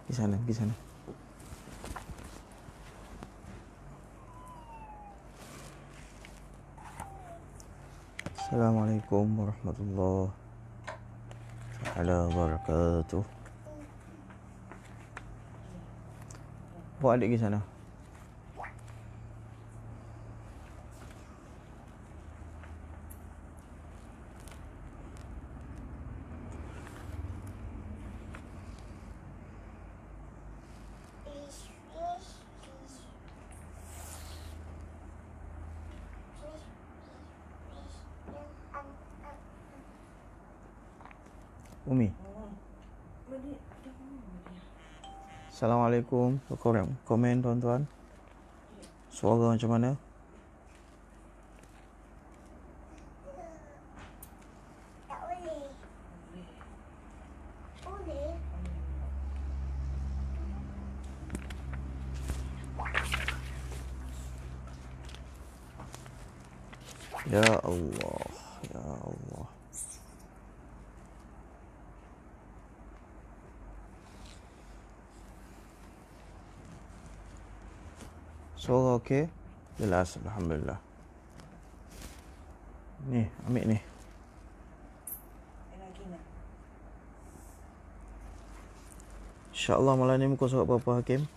Di sana, di sana. Assalamualaikum warahmatullahi wabarakatuh. Bawa adik di sana. Umi. Assalamualaikum. Komen tuan-tuan. Suara macam mana? Tak boleh. Boleh. Ya Allah, ya Allah. Suara okey? Jelas, alhamdulillah. Ni, ambil ni. InsyaAllah malam ni muka surat berapa, Hakim?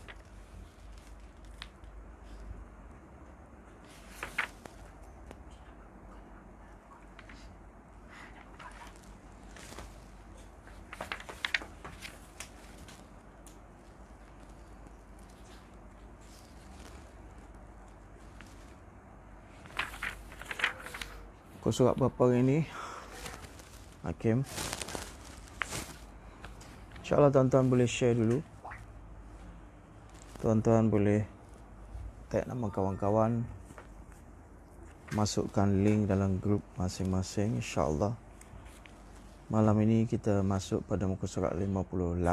Muka surat berapa hari ni, Hakim? InsyaAllah tuan-tuan boleh share dulu. Tuan-tuan boleh tag nama kawan-kawan, masukkan link dalam grup masing-masing. InsyaAllah malam ini kita masuk pada muka surat 57.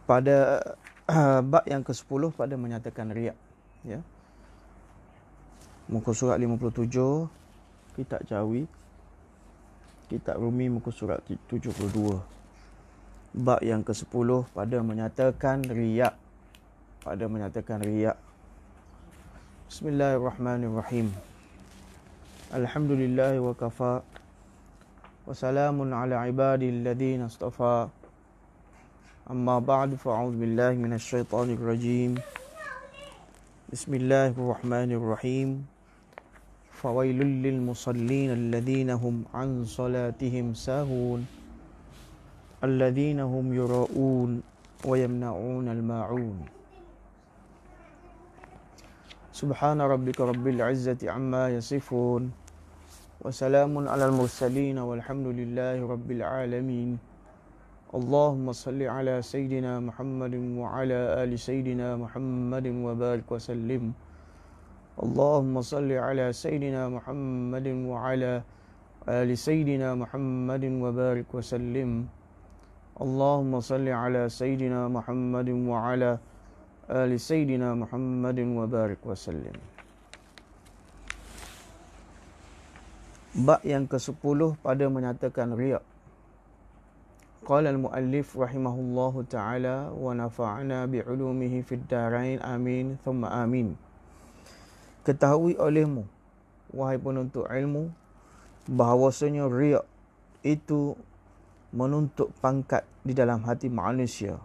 Pada bab yang ke-10 pada menyatakan riak, ya. Muka surat 57, kitab Jawi, kitab Rumi muka surat 72. Bab yang ke-10 pada menyatakan riak, Bismillahirrahmanirrahim. Alhamdulillah wa kafa wa salamun ala ibadilladhina astafa. Amma ba'du, fa'udhu billahi minasyaitanir rajim. Bismillahirrahmanirrahim. Fawailul lil musallin alladhina hum an salatihim sahun alladhina hum yura'un wa yamna'un al-ma'un. Subhana rabbika rabbil izzati amma yasifun wa salamun alal mursalin walhamdulillahi rabbil alamin. Allahumma salli ala Sayyidina Muhammadin wa ala ali Sayyidina Muhammadin wa barik wa sallim. Allahumma salli ala Sayyidina Muhammadin wa ala ali Sayyidina Muhammadin wa barik wa sallim. Allahumma salli ala Sayyidina Muhammadin wa ala ali Sayyidina Muhammadin wa barik wa sallim. Bab yang ke-10 pada menyatakan riak. Qala al-muallif rahimahullahu ta'ala wa nafa'ana bi'ulumihi fid darain amin thumma amin. Ketahui olehmu, wahai penuntut ilmu, bahawasanya riak itu menuntut pangkat di dalam hati manusia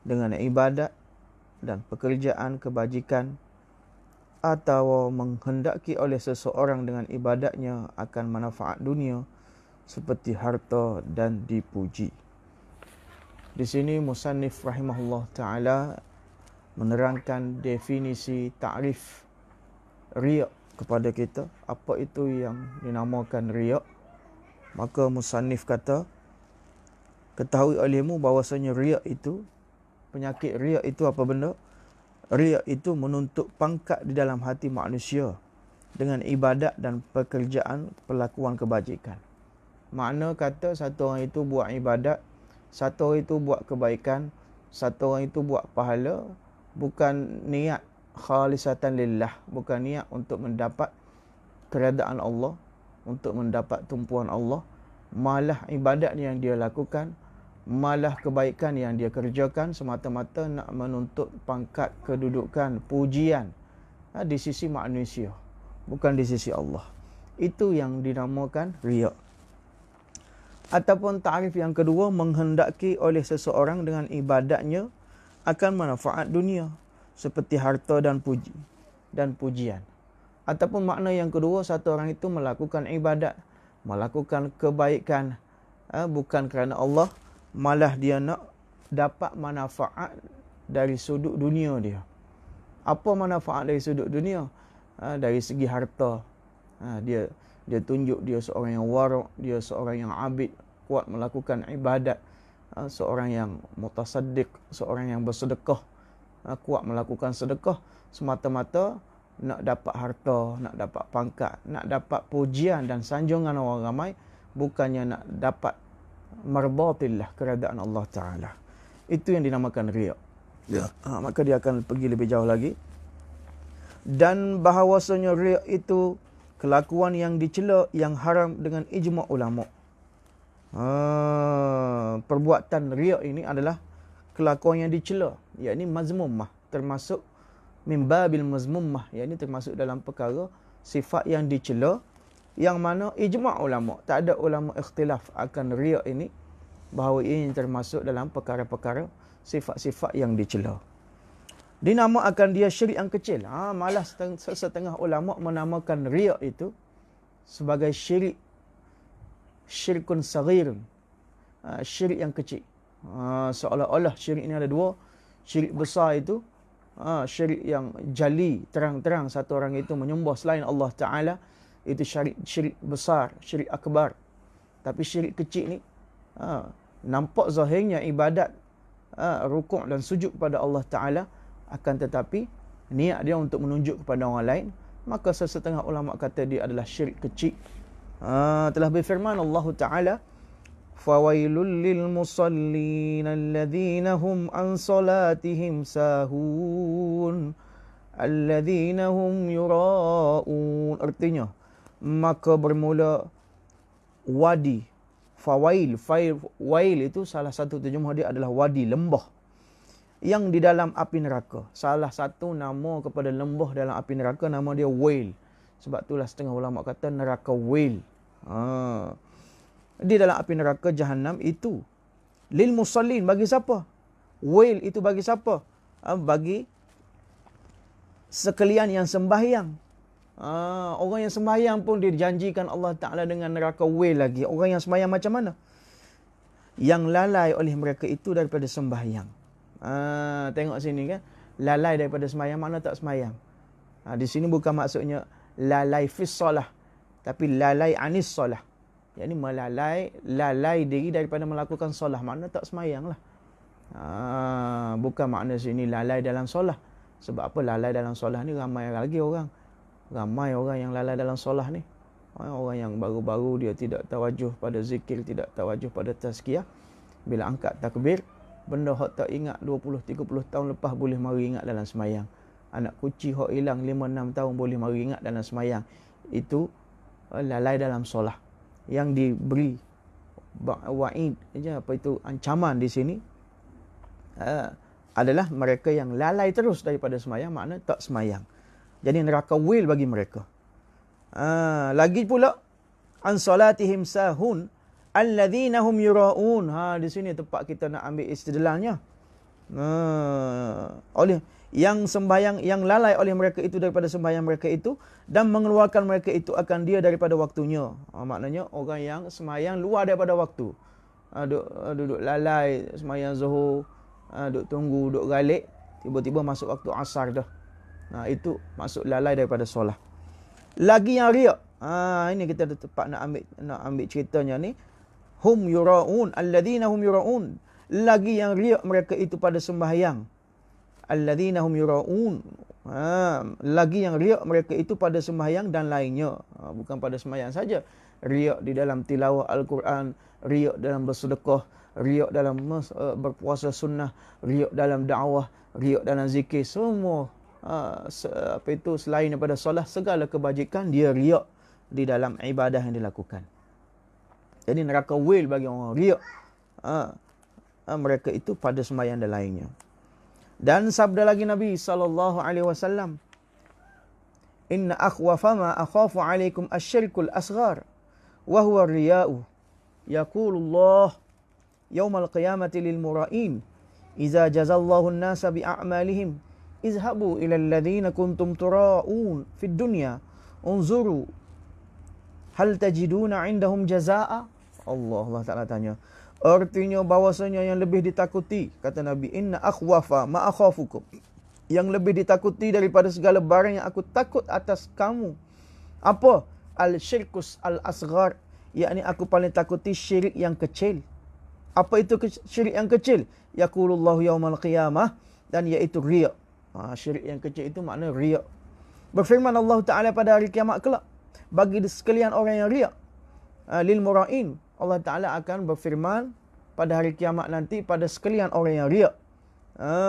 dengan ibadat dan pekerjaan kebajikan, atau menghendaki oleh seseorang dengan ibadatnya akan manfaat dunia seperti harta dan dipuji. Di sini musannif rahimahullah ta'ala menerangkan definisi ta'rif riak kepada kita. Apa itu yang dinamakan riak? Maka musannif kata, ketahui olehmu bahawasanya riak itu, penyakit riak itu apa benda? Riak itu menuntut pangkat di dalam hati manusia dengan ibadat dan pekerjaan perlakuan kebajikan. Makna kata satu orang itu buat ibadat, satu orang itu buat kebaikan, satu orang itu buat pahala, bukan niat khalisatan lillah, bukan niat untuk mendapat keredaan Allah, untuk mendapat tumpuan Allah, malah ibadat yang dia lakukan, malah kebaikan yang dia kerjakan semata-mata nak menuntut pangkat, kedudukan, pujian di sisi manusia, bukan di sisi Allah. Itu yang dinamakan riya. Ataupun ta'rif yang kedua, menghendaki oleh seseorang dengan ibadatnya akan manfaat dunia seperti harta dan pujian. Ataupun makna yang kedua, satu orang itu melakukan ibadat, melakukan kebaikan bukan kerana Allah, malah dia nak dapat manfaat dari sudut dunia dia. Apa manfaat dari sudut dunia? Dari segi harta. Dia tunjuk dia seorang yang wara', dia seorang yang abid, kuat melakukan ibadat, seorang yang mutasaddiq, seorang yang bersedekah, kuat melakukan sedekah semata-mata nak dapat harta, nak dapat pangkat, nak dapat pujian dan sanjungan orang ramai, bukannya nak dapat mardatillah, keredaan Allah Ta'ala. Itu yang dinamakan riya. Ya. Maka dia akan pergi lebih jauh lagi. Dan bahawasanya riya itu kelakuan yang dicela, yang haram dengan ijma' ulama'. Perbuatan riya ini adalah kelakuan yang dicela, yakni mazmumah, termasuk mimbabil mazmumah, yakni termasuk dalam perkara sifat yang dicela, yang mana ijma' ulama', tak ada ulama' ikhtilaf akan riya ini, bahawa ini termasuk dalam perkara-perkara sifat-sifat yang dicela. Dinamakan dia syirik yang kecil. Malah setengah ulama' menamakan riya itu sebagai syirkun saghir, syirik yang kecil. Seolah-olah syirik ini ada dua. Syirik besar itu, syirik yang jali, terang-terang satu orang itu menyembah selain Allah Ta'ala, itu syirik besar, syirik akbar. Tapi syirik kecil ni, nampak zahirnya ibadat, rukuk dan sujud kepada Allah Ta'ala, akan tetapi niat dia untuk menunjuk kepada orang lain, maka sesetengah ulama kata dia adalah syirik kecil. Telah berfirman Allah Ta'ala, fawailul lil musallin alladhina hum an salatihim sahun alladhina hum yura'un. Artinya, maka bermula wadi. Fawail itu salah satu terjemah dia adalah wadi, lembah yang di dalam api neraka. Salah satu nama kepada lembah dalam api neraka, nama dia wail. Sebab itulah setengah ulama kata neraka wail. Di dalam api neraka Jahannam itu lil musallin, bagi siapa? Wail itu bagi siapa? Bagi sekalian yang sembahyang. Orang yang sembahyang pun dijanjikan Allah Ta'ala dengan neraka wail lagi. Orang yang sembahyang macam mana? Yang lalai oleh mereka itu daripada sembahyang. Tengok sini kan, lalai daripada sembahyang, mana tak sembahyang. Di sini bukan maksudnya lalai fis solah, tapi lalai anis solah. Yakni lalai diri daripada melakukan solah, mana tak sembahyang lah. Bukan makna sini lalai dalam solah. Sebab apa? Lalai dalam solah ni ramai lagi orang. Ramai orang yang lalai dalam solah ni. Orang yang baru-baru dia tidak tawajuh pada zikir, tidak tawajuh pada tazkiyah. Bila angkat takbir, benda hak tak ingat 20-30 tahun lepas boleh mari ingat dalam semayang. Anak kucing hak hilang 5-6 tahun boleh mari ingat dalam semayang. Itu lalai dalam solah. Yang diberi wa'id, apa itu, ancaman di sini, adalah mereka yang lalai terus daripada semayang, makna tak semayang. Jadi neraka wail bagi mereka. Lagi pula, an salatihim sahun alladhina hum yura'un. Di sini tempat kita nak ambil istidlalnya. Oleh yang sembahyang, yang lalai oleh mereka itu daripada sembahyang mereka itu, dan mengeluarkan mereka itu akan dia daripada waktunya. Maknanya orang yang sembahyang luar daripada waktu. Duduk lalai sembahyang zuhur, duduk tunggu, duduk galik, tiba-tiba masuk waktu asar dah. Itu masuk lalai daripada solat. Lagi yang riak. Ini kita tepat nak ambil ceritanya ni. Hum yura'un, alladhina hum yura'un. Lagi yang riak mereka itu pada sembahyang. Alladhina hum yura'un. Lagi yang riak mereka itu pada sembahyang dan lainnya. Bukan pada sembahyang saja. riak di dalam tilawah Al-Quran, riak dalam bersedekah, riak dalam berpuasa sunnah, riak dalam dakwah, riak dalam zikir, semua selain daripada solat, segala kebajikan dia riak di dalam ibadah yang dilakukan. Jadi neraka wil bagi orang riak mereka itu pada sembahyang dan lainnya. Dan sabda lagi Nabi SAW, inna akhwafa ma akhafu alaikum asyirkul asghar wa huwa riya'u yaqulullah yawmal qiyamati lil mura'in iza jazallahu an-nasa bi a'malihim izhabu ila alladhina kuntum tura'un fid dunya unzuru hal tajiduna indahum jazaa'a. Allah Ta'ala tanya, artinya bahawasanya yang lebih ditakuti, kata Nabi, inna akhwafa ma akhafukum, yang lebih ditakuti daripada segala barang yang aku takut atas kamu. Apa? Al-syirkus al-asghar, yakni aku paling takuti syirik yang kecil. Apa itu syirik yang kecil? Yaqulullahu yawmal qiyamah, dan iaitu riya. Syirik yang kecil itu makna riya. Berfirman Allah Ta'ala pada hari kiamat kelak, bagi sekalian orang yang riya, lil mura'in, Allah Ta'ala akan berfirman pada hari kiamat nanti pada sekalian orang yang riya.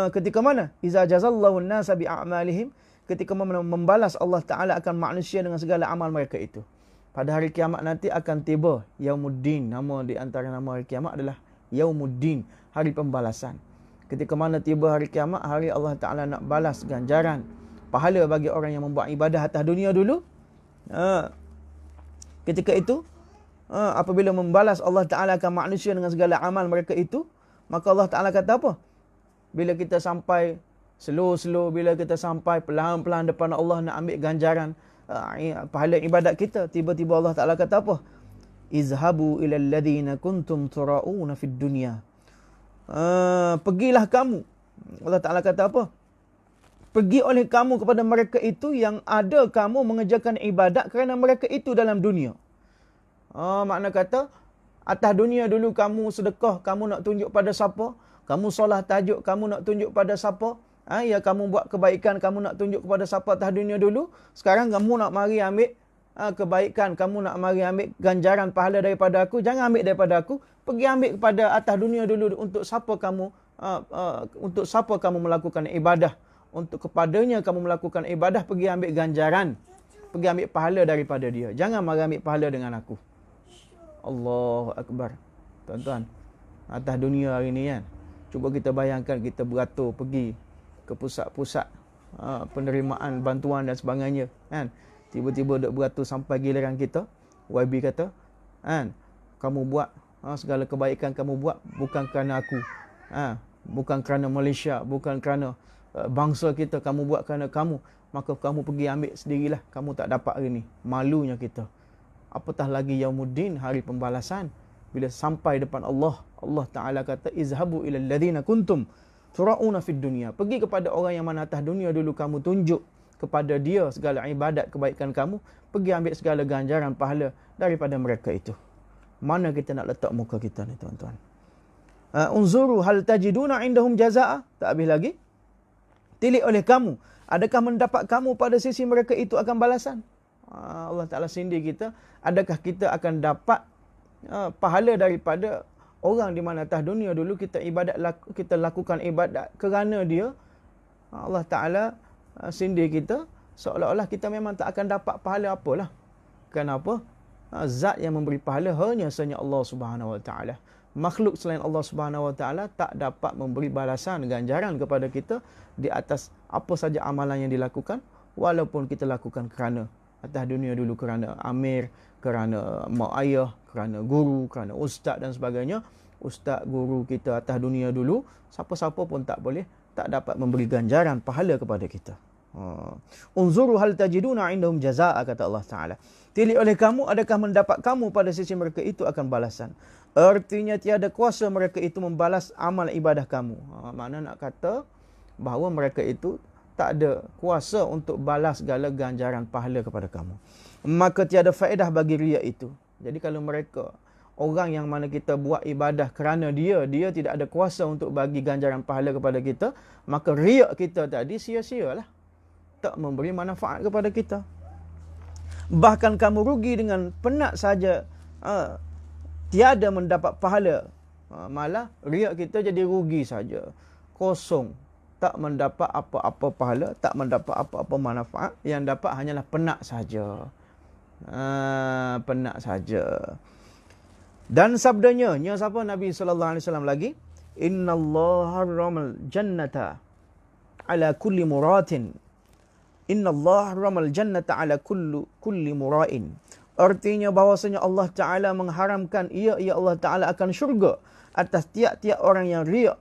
Ketika mana? Iza jazallahu an-nasa bi a'malihim, ketika membalas Allah Ta'ala akan manusia dengan segala amal mereka itu. Pada hari kiamat nanti akan tiba Yaumuddin. Nama di antara nama hari kiamat adalah Yaumuddin, hari pembalasan. Ketika mana tiba hari kiamat, hari Allah Ta'ala nak balas ganjaran pahala bagi orang yang membuat ibadah atas dunia dulu. Ketika itu, apabila membalas Allah Ta'ala akan manusia dengan segala amal mereka itu, maka Allah Ta'ala kata apa? Bila kita sampai slow, bila kita sampai pelan-pelan depan Allah nak ambil ganjaran pahala ibadat kita, tiba-tiba Allah Ta'ala kata apa? Izhabu ila alladhina kuntum tura'una fid dunya. Pergilah kamu. Allah Ta'ala kata apa? Pergi oleh kamu kepada mereka itu yang ada kamu mengerjakan ibadat kerana mereka itu dalam dunia. Makna kata, atas dunia dulu kamu sedekah, kamu nak tunjuk pada siapa? Kamu solat tahajud, kamu nak tunjuk pada siapa? Ya, kamu buat kebaikan, kamu nak tunjuk kepada siapa atas dunia dulu? Sekarang kamu nak mari ambil kebaikan, kamu nak mari ambil ganjaran pahala daripada aku, jangan ambil daripada aku, pergi ambil kepada atas dunia dulu untuk siapa kamu melakukan ibadah, untuk kepadanya kamu melakukan ibadah, pergi ambil ganjaran, pergi ambil pahala daripada dia. Jangan mari ambil pahala dengan aku. Allahu Akbar. Tuan-tuan, atas dunia hari ni kan, cuba kita bayangkan kita beratur pergi ke pusat-pusat penerimaan bantuan dan sebagainya kan. Tiba-tiba duk beratur sampai giliran kita, YB kata, kan, kamu buat segala kebaikan kamu buat bukan kerana aku, bukan kerana Malaysia, bukan kerana bangsa kita, kamu buat kerana kamu, maka kamu pergi ambil sendirilah, kamu tak dapat hari ni. Malunya kita. Apatah lagi Yaumuddin, hari pembalasan. Bila sampai depan Allah, Allah Ta'ala kata, izhabu ila alladhina kuntum tura'una fid dunya. Pergi kepada orang yang mana atas dunia dulu kamu tunjuk kepada dia segala ibadat kebaikan kamu, pergi ambil segala ganjaran pahala daripada mereka itu. Mana kita nak letak muka kita ni, tuan-tuan? Unzuru hal tajiduna indahum jazaa. Tak habis lagi. Tilik oleh kamu, adakah mendapat kamu pada sisi mereka itu akan balasan? Allah Ta'ala sindir kita, adakah kita akan dapat pahala daripada orang di mana atas dunia dulu kita lakukan ibadat kerana dia? Allah Ta'ala sindir kita seolah-olah kita memang tak akan dapat pahala apalah. Kenapa? Zat yang memberi pahala hanya sahaja Allah Subhanahu Wa Ta'ala. Makhluk selain Allah Subhanahu Wa Ta'ala tak dapat memberi balasan ganjaran kepada kita di atas apa saja amalan yang dilakukan, walaupun kita lakukan kerana atas dunia dulu, kerana amir, kerana mak ayah, kerana guru, kerana ustaz dan sebagainya. Ustaz, guru kita atas dunia dulu, siapa-siapa pun tak dapat memberi ganjaran pahala kepada kita. Unzuru hal tajiduna indahum jazaa, kata Allah Ta'ala. Tilik oleh kamu, adakah mendapat kamu pada sisi mereka itu akan balasan. Artinya tiada kuasa mereka itu membalas amal ibadah kamu. Makna nak kata bahawa mereka itu tak ada kuasa untuk balas segala ganjaran pahala kepada kamu. Maka tiada faedah bagi riya itu. Jadi kalau mereka, orang yang mana kita buat ibadah kerana dia tidak ada kuasa untuk bagi ganjaran pahala kepada kita, maka riya kita tadi sia-sialah. Tak memberi manfaat kepada kita. Bahkan kamu rugi dengan penat saja, tiada mendapat pahala. Malah riak kita jadi rugi saja, kosong, tak mendapat apa-apa pahala, tak mendapat apa-apa manfaat. Yang dapat hanyalah penat saja. Penat saja. Dan sabdanya, siapa Nabi sallallahu alaihi wasallam lagi? Innallaha harramal jannata ala kulli muratin. Innallaha harramal jannata ala kulli mura'in. Artinya bahawasanya Allah Ta'ala mengharamkan ia Allah Ta'ala akan syurga atas tiap-tiap orang yang riak.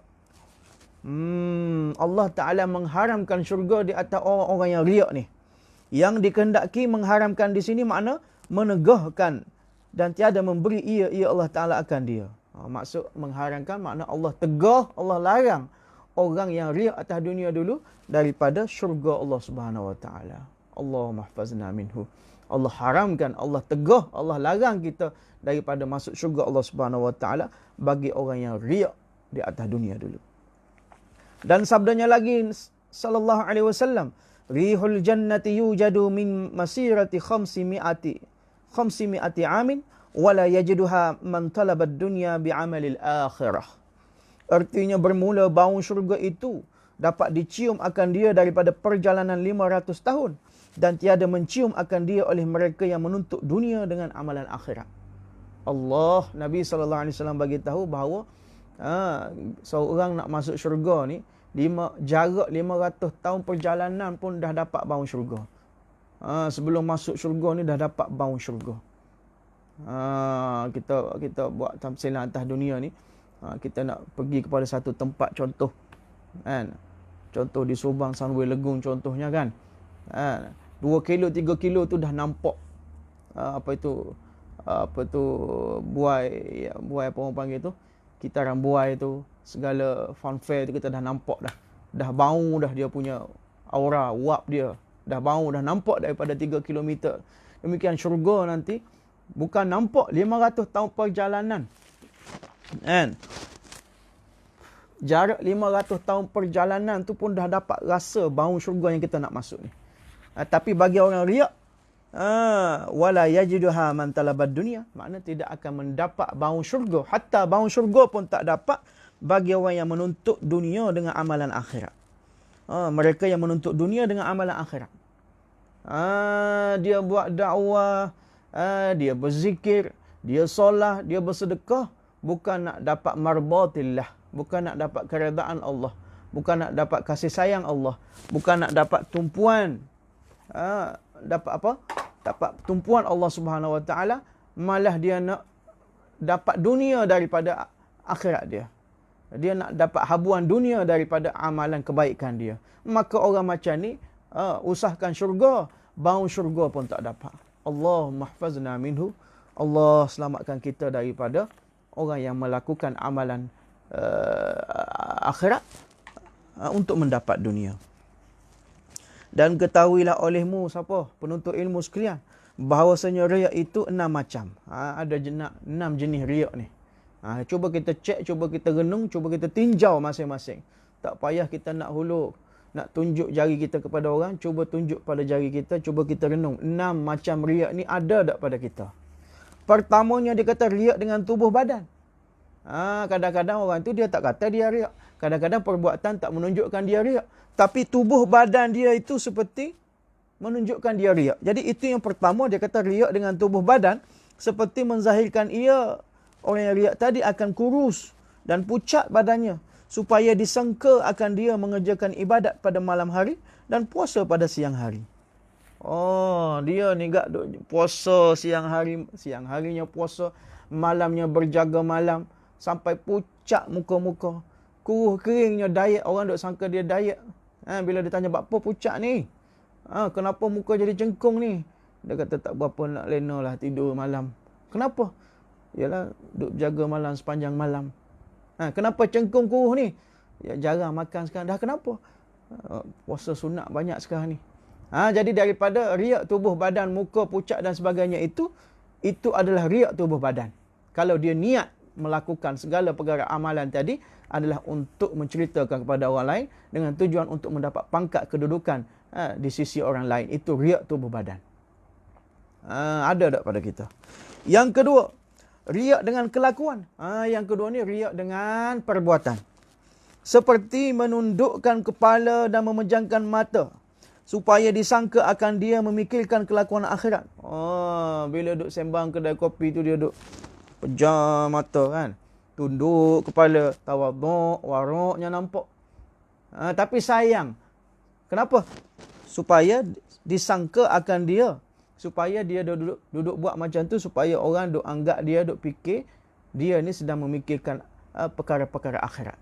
Allah Ta'ala mengharamkan syurga di atas orang-orang yang riak ni. Yang dikehendaki mengharamkan di sini makna menegahkan dan tiada memberi ia Allah Ta'ala akan dia. Maksud mengharamkan makna Allah tegah, Allah larang orang yang riak atas dunia dulu daripada syurga Allah Subhanahu Wa Ta'ala. Allahumma hafazna minhu. Allah haramkan, Allah tegah, Allah larang kita daripada masuk syurga Allah Subhanahu Wa Ta'ala bagi orang yang riak di atas dunia dulu. Dan sabdanya lagi sallallahu alaihi wasallam, rihul jannati yujadu min masirati 500 amin wala yajiduha man talaba ad-dunya bi'amalil akhirah. Artinya bermula bau syurga itu dapat dicium akan dia daripada perjalanan 500 tahun dan tiada mencium akan dia oleh mereka yang menuntut dunia dengan amalan akhirat. Allah, Nabi SAW bagi tahu bahawa seorang nak masuk syurga ni, jarak 500 tahun perjalanan pun dah dapat bau syurga. Sebelum masuk syurga ni dah dapat bau syurga. Kita buat tamsilan atas dunia ni, kita nak pergi kepada satu tempat contoh, kan? Contoh di Subang, Sunway Legung contohnya, kan? 2 kilo, 3 kilo tu dah nampak apa tu buai apa orang panggil tu, kitaran buai tu, segala funfair tu kita dah nampak dah. Dah bau dah dia punya aura, wap dia. Dah bau, dah nampak daripada 3 km. Demikian syurga nanti, bukan nampak 500 tahun perjalanan. Kan? Jarak 500 tahun perjalanan tu pun dah dapat rasa bau syurga yang kita nak masuk ni. Tapi bagi orang riak, wala yajiduha man talabad dunia, makna tidak akan mendapat bau syurga. Hatta bau syurga pun tak dapat bagi orang yang menuntut dunia dengan amalan akhirat. Mereka yang menuntut dunia dengan amalan akhirat. Dia buat dakwah, dia berzikir, dia solat, dia bersedekah, bukan nak dapat marbatillah, bukan nak dapat keredaan Allah, bukan nak dapat kasih sayang Allah, bukan nak dapat tumpuan, dapat apa? Dapat tumpuan Allah Subhanahu Wa Taala, malah dia nak dapat dunia daripada akhirat dia. Dia nak dapat habuan dunia daripada amalan kebaikan dia. Maka orang macam ni, usahakan syurga, bau syurga pun tak dapat. Allahumma hafazna minhu. Allah selamatkan kita daripada orang yang melakukan amalan akhirat untuk mendapat dunia. Dan ketahuilah olehmu, siapa? Penuntut ilmu sekalian, bahawasanya riak itu 6 macam. Ada 6 jenis riak ni. Cuba kita cek, cuba kita renung, cuba kita tinjau masing-masing. Tak payah kita nak hulur, nak tunjuk jari kita kepada orang, cuba tunjuk pada jari kita, cuba kita renung. 6 macam riak ni ada tak pada kita? Pertamanya dia kata riak dengan tubuh badan. Kadang-kadang orang tu dia tak kata dia riak. Kadang-kadang perbuatan tak menunjukkan dia riak. Tapi tubuh badan dia itu seperti menunjukkan dia riak. Jadi itu yang pertama, dia kata riak dengan tubuh badan seperti menzahirkan ia, orang yang riak tadi, akan kurus dan pucat badannya supaya disangka akan dia mengerjakan ibadat pada malam hari dan puasa pada siang hari. Dia ni gak puasa siang harinya puasa, malamnya berjaga malam sampai pucat muka-muka. Kuruh keringnya diet, orang duk sangka dia diet. Bila dia tanya, "Apa pucat ni? Kenapa muka jadi cengkung ni?" Dia kata, "Tak berapa nak lena lah tidur malam." "Kenapa?" "Yalah, duk jaga malam sepanjang malam." "Kenapa cengkung kuruh ni?" "Ya, jarang makan sekarang." "Dah kenapa?" "Puasa sunat banyak sekarang ni." Jadi daripada riak tubuh badan, muka pucat dan sebagainya itu adalah riak tubuh badan. Kalau dia niat melakukan segala perkara amalan tadi adalah untuk menceritakan kepada orang lain dengan tujuan untuk mendapat pangkat kedudukan di sisi orang lain, itu riak tubuh badan. Ada tak pada kita? Yang kedua, riak dengan kelakuan. Yang kedua ni riak dengan perbuatan. Seperti menundukkan kepala dan memejamkan mata supaya disangka akan dia memikirkan kelakuan akhirat. Bila duk sembang kedai kopi tu dia duk pejam mata kan. Tunduk kepala, tawaduk, waruknya nampak. Tapi sayang. Kenapa? Supaya disangka akan dia. Supaya dia duduk buat macam tu supaya orang duk anggap dia, duk fikir dia ni sedang memikirkan perkara-perkara akhirat.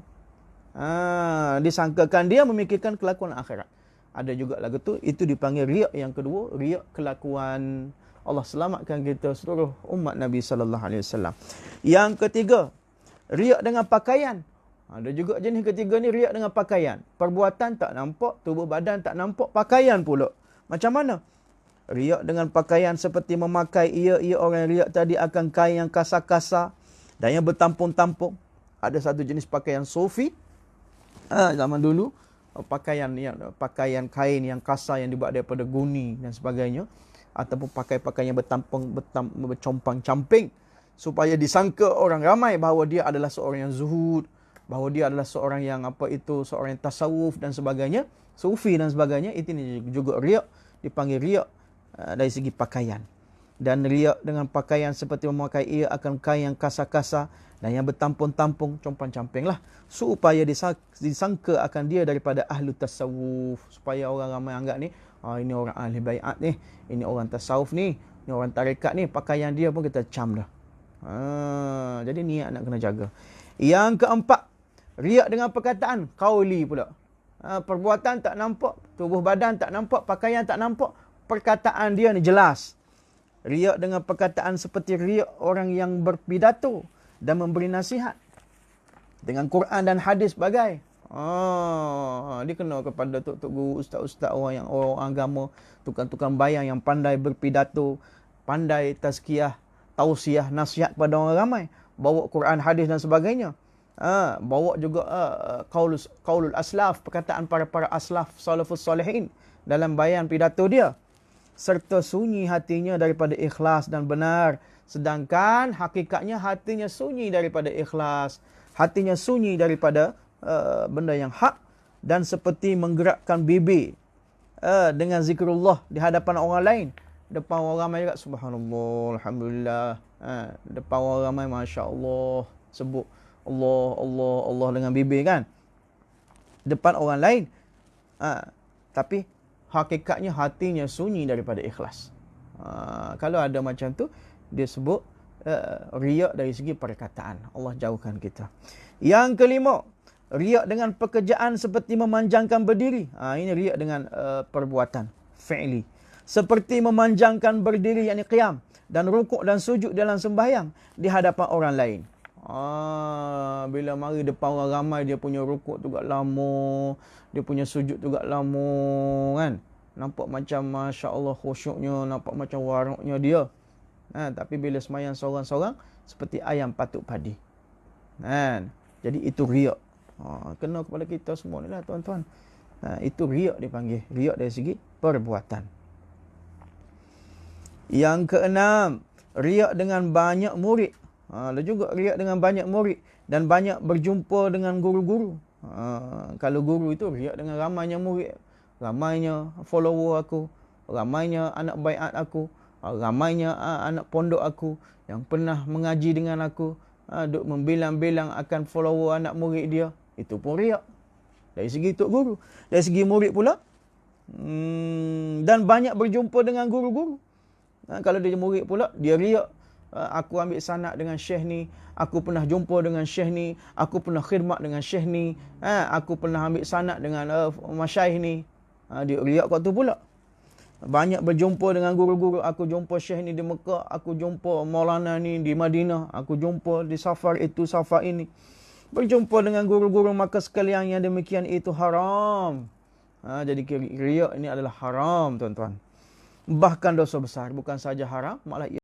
Disangkakan dia memikirkan kelakuan akhirat. Ada juga lagu tu, itu dipanggil riak yang kedua, riak kelakuan. Allah selamatkan kita seluruh umat Nabi sallallahu alaihi wasallam. Yang ketiga, riak dengan pakaian. Ada juga jenis ketiga ni riak dengan pakaian. Perbuatan tak nampak, tubuh badan tak nampak, pakaian pula. Macam mana? Riak dengan pakaian seperti memakai ia orang riak tadi akan kain yang kasar-kasar dan yang bertampung-tampung. Ada satu jenis pakaian sufi. Zaman dulu pakaian kain yang kasar yang dibuat daripada guni dan sebagainya, ataupun pakaian bertampung bercompang-camping supaya disangka orang ramai bahawa dia adalah seorang yang zuhud, bahawa dia adalah seorang yang seorang yang tasawuf dan sebagainya, sufi dan sebagainya. Itu juga riak, dipanggil riak dari segi pakaian. Dan riak dengan pakaian seperti memakai ia akan kain yang kasar-kasar dan yang bertampung-tampung, compang-camping lah, supaya disangka akan dia daripada ahlu tasawuf, supaya orang ramai anggap ni, ini orang ahli baiat ni, ini orang tasawuf ni, ini orang tarekat ni, pakaian dia pun kita cam dah. Jadi niat nak kena jaga. Yang keempat, riak dengan perkataan, qauli pula. Perbuatan tak nampak, tubuh badan tak nampak, pakaian tak nampak, perkataan dia ni jelas. Riak dengan perkataan seperti riak orang yang berpidato dan memberi nasihat dengan Quran dan hadis bagai. Dia kena kepada tok-tok guru, ustaz-ustaz, orang agama, tukang-tukang bayang yang pandai berpidato, pandai tazkiyah, tausiah, nasihat kepada orang ramai, bawa Quran, hadis dan sebagainya. Bawa juga qaulul aslaf, perkataan para aslaf salafus salihin dalam bayan pidato dia, serta sunyi hatinya daripada ikhlas dan benar. Sedangkan hakikatnya hatinya sunyi daripada ikhlas, hatinya sunyi daripada benda yang hak, dan seperti menggerakkan bibir dengan zikrullah di hadapan orang lain. Depan orang ramai juga subhanallah, alhamdulillah. Depan orang ramai masya-Allah sebut Allah, Allah, Allah dengan bibir kan. Depan orang lain. Tapi hakikatnya hatinya sunyi daripada ikhlas. Kalau ada macam tu, dia sebut riak dari segi perkataan. Allah jauhkan kita. Yang kelima, riak dengan pekerjaan seperti memanjangkan berdiri. Ini riak dengan perbuatan fi'li. Seperti memanjangkan berdiri, yakni qiyam, dan rukuk dan sujud dalam sembahyang di hadapan orang lain. Bila mari depan orang ramai, dia punya rukuk tu agak lama, dia punya sujud tu agak lama kan. Nampak macam masya-Allah khusyuknya, nampak macam waruknya dia. Tapi bila sembahyang seorang-seorang seperti ayam patuk padi. Jadi itu riak. Kena kepada kita semua ni lah tuan-tuan. Itu riak dipanggil. Riak dari segi perbuatan. Yang keenam, riak dengan banyak murid. Ada juga riak dengan banyak murid dan banyak berjumpa dengan guru-guru. Kalau guru itu riak dengan ramainya murid, ramainya follower aku, ramainya anak baiat aku, ramainya anak pondok aku yang pernah mengaji dengan aku, duk membilang-bilang akan follower anak murid dia. Itu pun riak. Dari segi tok guru. Dari segi murid pula, dan banyak berjumpa dengan guru-guru. Kalau dia murid pula, dia riak. Aku ambil sanad dengan syekh ni, aku pernah jumpa dengan syekh ni, aku pernah khidmat dengan syekh ni, aku pernah ambil sanad dengan masyaikh ni. Dia riak kat tu pula. Banyak berjumpa dengan guru-guru. Aku jumpa syekh ni di Mekah, aku jumpa Maulana ni di Madinah, aku jumpa di safar itu, safar ini. Berjumpa dengan guru-guru, maka sekalian yang demikian itu haram. Jadi riak ini adalah haram tuan-tuan. Bahkan dosa besar, bukan saja haram, malah